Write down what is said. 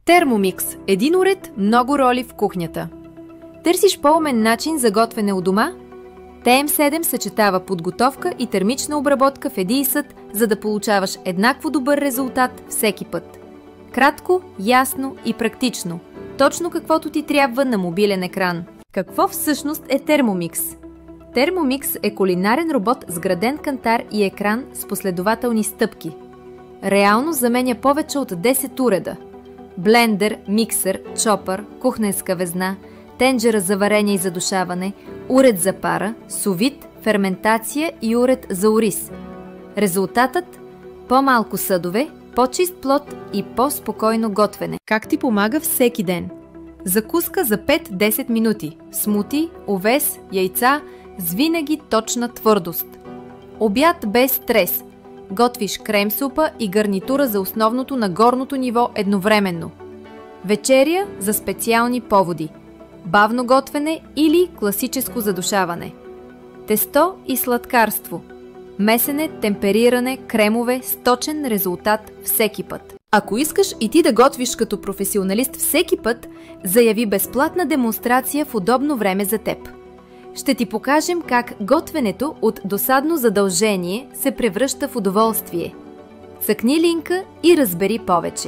Термомикс – един уред, много роли в кухнята. Търсиш по-умен начин за готвене у дома? ТМ7 съчетава подготовка и термична обработка в един съд, за да получаваш еднакво добър резултат всеки път. Кратко, ясно и практично. Точно каквото ти трябва на мобилен екран. Какво всъщност е Термомикс? Термомикс е кулинарен робот с граден кантар и екран с последователни стъпки. Реално заменя повече от 10 уреда. Блендер, миксер, чопър, кухненска везна, тенджера за варение и задушаване, уред за пара, сувит, ферментация и уред за ориз. Резултатът – по-малко съдове, по-чист плод и по-спокойно готвене. Как ти помага всеки ден? Закуска за 5-10 минути, смути, овес, яйца с винаги точна твърдост. Обяд без стрес. Готвиш крем-супа и гарнитура за основното на горното ниво едновременно. Вечеря за специални поводи. Бавно готвене или класическо задушаване. Тесто и сладкарство. Месене, темпериране, кремове с точен резултат всеки път. Ако искаш и ти да готвиш като професионалист всеки път, заяви безплатна демонстрация в удобно време за теб. Ще ти покажем как готвенето от досадно задължение се превръща в удоволствие. Цъкни линка и разбери повече.